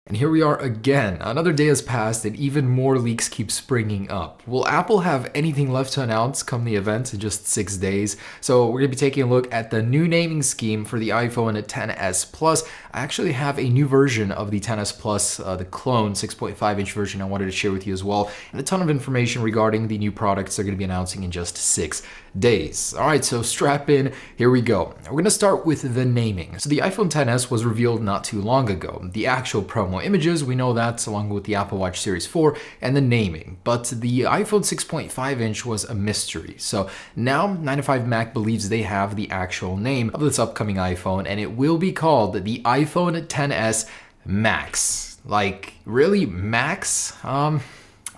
And here we are again. Another day has passed and even more leaks keep springing up. Will Apple have anything left to announce come the event in just 6 days? So we're going to be taking a look at the new naming scheme for the iPhone XS Plus. I actually have a new version of the XS Plus, the clone 6.5-inch version I wanted to share with you as well. And a ton of information regarding the new products they're going to be announcing in just 6 days. All right, so strap in. Here we go. We're going to start with the naming. So the iPhone XS was revealed not too long ago. The actual promo images, we know that, along with the Apple Watch Series 4 and the naming. But the iPhone 6.5-inch was a mystery. So now 9to5Mac believes they have the actual name of this upcoming iPhone, and it will be called the iPhone XS Max. Like, really, Max? I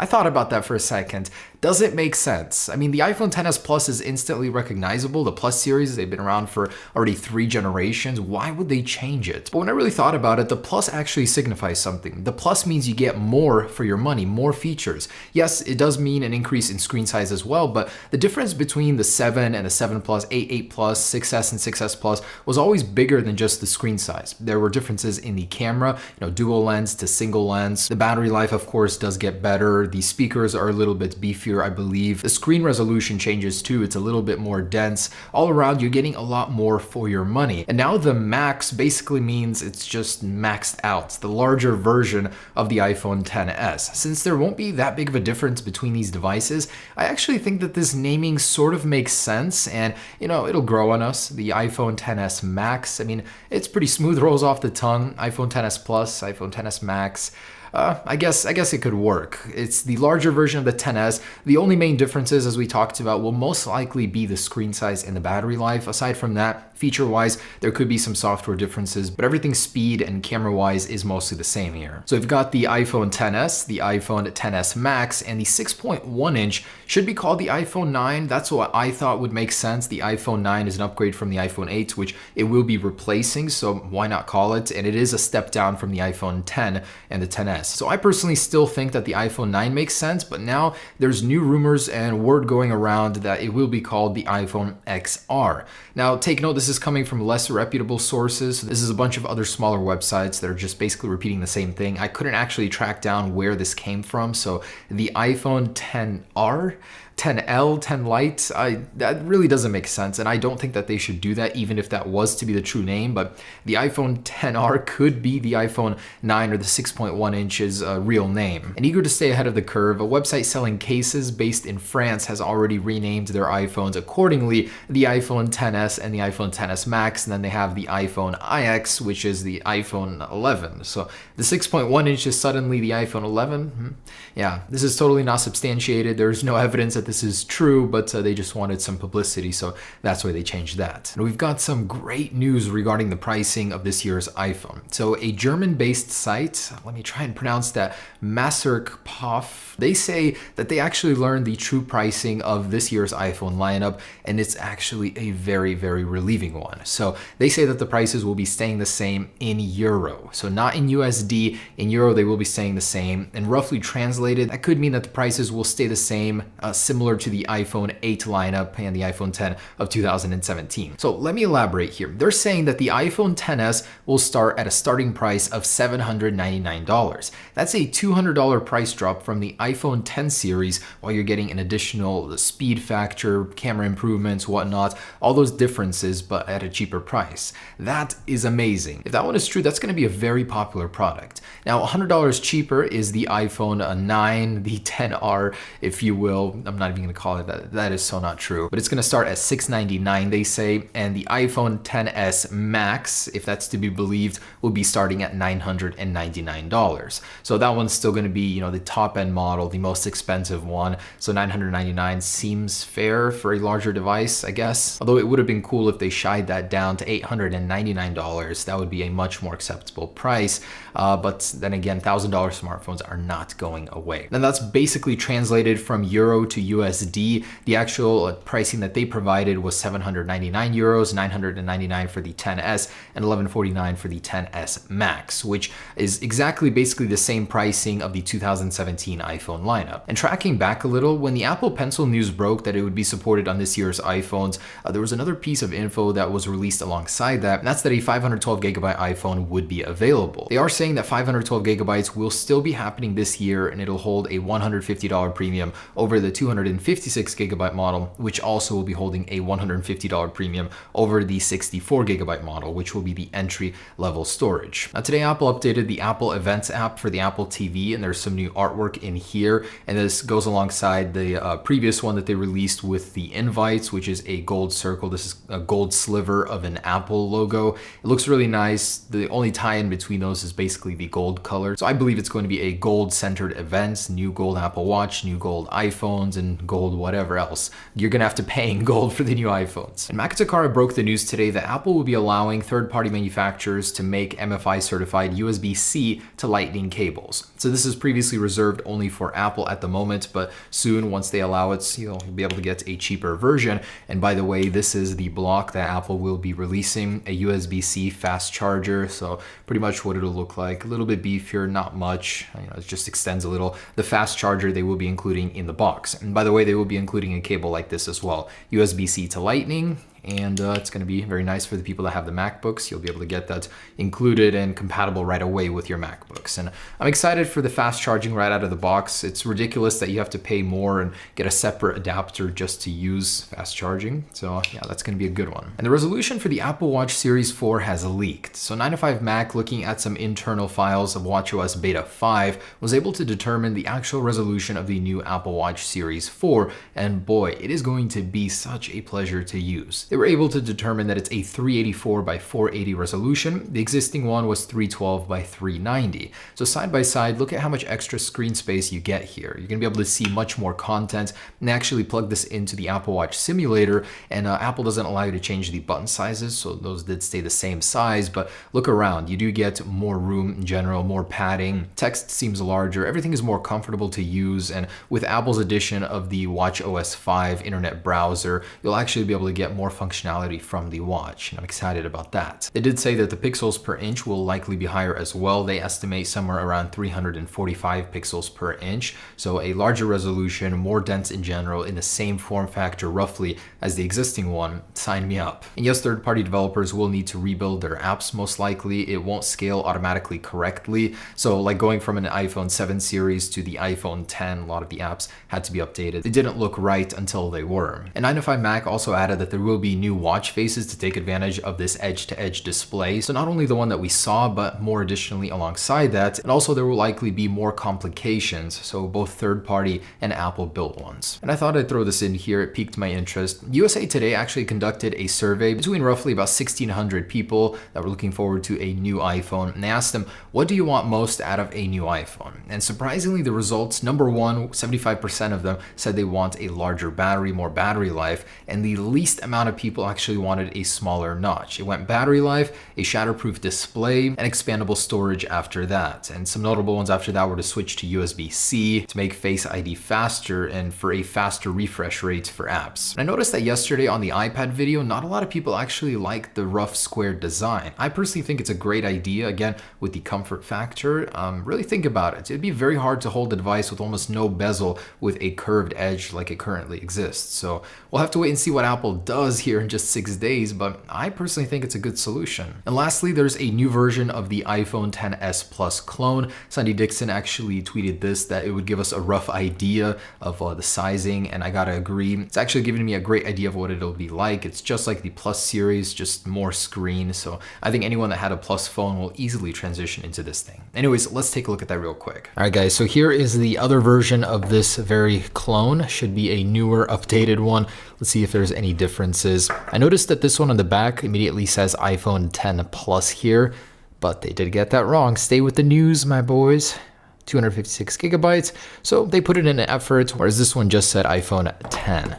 thought about that for a second. Does it make sense? I mean, the iPhone XS Plus is instantly recognizable. The Plus series, they've been around for already 3 generations. Why would they change it? But when I really thought about it, the Plus actually signifies something. The Plus means you get more for your money, more features. Yes, it does mean an increase in screen size as well, but the difference between the 7 and the 7 Plus, 8 Plus, 6S and 6S Plus was always bigger than just the screen size. There were differences in the camera, dual lens to single lens. The battery life, of course, does get better. The speakers are a little bit beefier, I believe. The screen resolution changes too. It's a little bit more dense. All around, you're getting a lot more for your money. And now the Max basically means it's just maxed out, the larger version of the iPhone XS. Since there won't be that big of a difference between these devices, I actually think that this naming sort of makes sense, and it'll grow on us. The iPhone XS Max, I mean, it's pretty smooth, rolls off the tongue. iPhone XS Plus, iPhone XS Max. I guess it could work. It's the larger version of the XS. The only main differences, as we talked about, will most likely be the screen size and the battery life. Aside from that, feature-wise, there could be some software differences, but everything speed and camera-wise is mostly the same here. So we've got the iPhone XS, the iPhone XS Max, and the 6.1-inch should be called the iPhone 9. That's what I thought would make sense. The iPhone 9 is an upgrade from the iPhone 8, which it will be replacing, so why not call it? And it is a step down from the iPhone 10 and the XS. So I personally still think that the iPhone 9 makes sense, but now there's new rumors and word going around that it will be called the iPhone XR. Now take note, this is coming from less reputable sources. This is a bunch of other smaller websites that are just basically repeating the same thing. I couldn't actually track down where this came from. So the iPhone XR, 10L, 10 Lite, that really doesn't make sense, and I don't think that they should do that even if that was to be the true name. But the iPhone XR could be the iPhone 9 or the 6.1 inch's real name. And eager to stay ahead of the curve, a website selling cases based in France has already renamed their iPhones accordingly: the iPhone XS and the iPhone XS Max, and then they have the iPhone iX, which is the iPhone 11. So the 6.1 inch is suddenly the iPhone 11? Yeah, this is totally not substantiated. There's no evidence that this is true, but they just wanted some publicity, so that's why they changed that. And we've got some great news regarding the pricing of this year's iPhone. So a German-based site, let me try and pronounce that, Masserkpoff, they say that they actually learned the true pricing of this year's iPhone lineup, and it's actually a very, very relieving one. So they say that the prices will be staying the same in euro. So not in USD, in euro they will be staying the same, and roughly translated, that could mean that the prices will stay the same, similar to the iPhone 8 lineup and the iPhone 10 of 2017. So let me elaborate here. They're saying that the iPhone XS will start at a starting price of $799. That's a $200 price drop from the iPhone 10 series, while you're getting an additional speed factor, camera improvements, whatnot, all those differences, but at a cheaper price. That is amazing. If that one is true, that's going to be a very popular product. Now, $100 cheaper is the iPhone 9, the 10R, if you will. I'm not even going to call it that. That is so not true. But it's going to start at $699, they say, and the iPhone XS Max, if that's to be believed, will be starting at $999. So that one's still going to be, the top-end model, the most expensive one. So $999 seems fair for a larger device, I guess. Although it would have been cool if they shied that down to $899. That would be a much more acceptable price. But then again, $1,000 smartphones are not going away. And that's basically translated from euro to USD. The actual pricing that they provided was 799 euros, 999 for the XS, and 1149 for the XS Max, which is exactly basically the same pricing of the 2017 iPhone lineup. And tracking back a little, when the Apple Pencil news broke that it would be supported on this year's iPhones, there was another piece of info that was released alongside that, and that's that a 512GB iPhone would be available. They are saying saying that 512 gigabytes will still be happening this year, and it'll hold a $150 premium over the 256 gigabyte model, which also will be holding a $150 premium over the 64 gigabyte model, which will be the entry level storage. Now today Apple updated the Apple Events app for the Apple TV, and there's some new artwork in here, and this goes alongside the previous one that they released with the invites, which is a gold circle. This is a gold sliver of an Apple logo. It looks really nice. The only tie-in between those is basically the gold color. So I believe it's going to be a gold centered event, new gold Apple Watch, new gold iPhones, and gold whatever else. You're gonna have to pay in gold for the new iPhones. And Makatakara broke the news today that Apple will be allowing third-party manufacturers to make MFI certified USB-C to Lightning cables. So this is previously reserved only for Apple at the moment, but soon, once they allow it, you'll be able to get a cheaper version. And by the way, this is the block that Apple will be releasing, a USB-C fast charger. So pretty much what it'll look like, a little bit beefier, not much, it just extends a little. The fast charger they will be including in the box. And by the way, they will be including a cable like this as well, USB-C to Lightning. And it's going to be very nice for the people that have the MacBooks. You'll be able to get that included and compatible right away with your MacBooks. And I'm excited for the fast charging right out of the box. It's ridiculous that you have to pay more and get a separate adapter just to use fast charging. So yeah, that's going to be a good one. And the resolution for the Apple Watch Series 4 has leaked. So 9to5Mac, looking at some internal files of watchOS Beta 5, was able to determine the actual resolution of the new Apple Watch Series 4. And boy, it is going to be such a pleasure to use. They were able to determine that it's a 384 by 480 resolution. The existing one was 312 by 390. So side by side, look at how much extra screen space you get here. You're gonna be able to see much more content and actually plug this into the Apple Watch simulator. And Apple doesn't allow you to change the button sizes, so those did stay the same size, but look around, you do get more room in general, more padding, text seems larger, everything is more comfortable to use. And with Apple's addition of the watchOS 5 internet browser, you'll actually be able to get more functionality from the watch, and I'm excited about that. They did say that the pixels per inch will likely be higher as well. They estimate somewhere around 345 pixels per inch, so a larger resolution, more dense in general, in the same form factor roughly as the existing one. Sign me up. And yes, third-party developers will need to rebuild their apps most likely. It won't scale automatically correctly, so like going from an iPhone 7 series to the iPhone 10, a lot of the apps had to be updated. They didn't look right until they were. And 9to5Mac also added that there will be new watch faces to take advantage of this edge-to-edge display. So not only the one that we saw, but more additionally alongside that. And also there will likely be more complications, so both third-party and Apple built ones. And I thought I'd throw this in here, it piqued my interest. USA Today actually conducted a survey between roughly about 1,600 people that were looking forward to a new iPhone, and they asked them, what do you want most out of a new iPhone? And surprisingly, the results, number one, 75% of them said they want a larger battery, more battery life, and the least amount of people actually wanted a smaller notch. It went battery life, a shatterproof display, and expandable storage after that. And some notable ones after that were to switch to USB-C, to make Face ID faster, and for a faster refresh rate for apps. And I noticed that yesterday on the iPad video, not a lot of people actually liked the rough square design. I personally think it's a great idea, again, with the comfort factor. Really think about it. It'd be very hard to hold a device with almost no bezel with a curved edge like it currently exists. So we'll have to wait and see what Apple does here in just 6 days, but I personally think it's a good solution. And lastly, there's a new version of the iPhone XS Plus clone. Sandy Dixon actually tweeted this, that it would give us a rough idea of the sizing, and I gotta agree. It's actually giving me a great idea of what it'll be like. It's just like the Plus series, just more screen. So I think anyone that had a Plus phone will easily transition into this thing. Anyways, let's take a look at that real quick. All right, guys, so here is the other version of this very clone. Should be a newer, updated one. Let's see if there's any differences. I noticed that this one on the back immediately says iPhone 10 Plus here, but they did get that wrong. Stay with the news, my boys. 256 gigabytes. So they put it in an effort, whereas this one just said iPhone 10.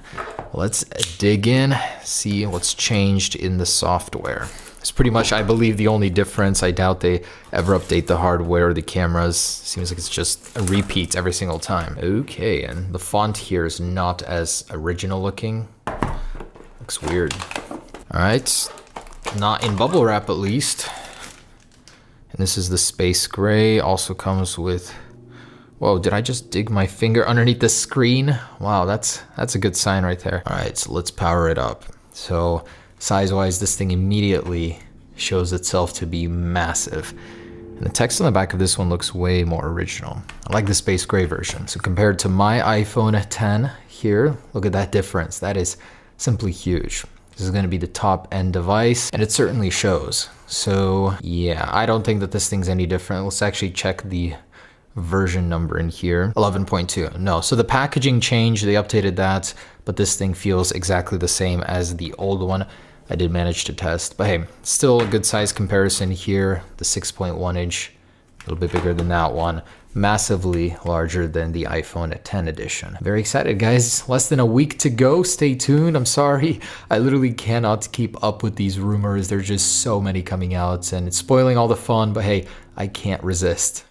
Let's dig in, see what's changed in the software. It's pretty much, I believe, the only difference. I doubt they ever update the hardware, the cameras. Seems like it's just a repeat every single time. Okay, and the font here is not as original looking. Looks weird. All right, not in bubble wrap at least. And this is the space gray. Also comes with, whoa, did I just dig my finger underneath the screen? Wow, that's a good sign right there. All right, so let's power it up. So size-wise, this thing immediately shows itself to be massive. And the text on the back of this one looks way more original. I like the space gray version. So compared to my iPhone 10 here, look at that difference. That is simply huge. This is going to be the top end device, and it certainly shows. So yeah, I don't think that this thing's any different. Let's actually check the version number in here. 11.2. No, so the packaging changed, they updated that, but this thing feels exactly the same as the old one. I did manage to test, but hey, still a good size comparison here. The 6.1 inch, a little bit bigger than that one. Massively larger than the iPhone 10 edition. Very excited, guys. Less than a week to go. Stay tuned. I'm sorry. I literally cannot keep up with these rumors. There's just so many coming out and it's spoiling all the fun, but hey, I can't resist.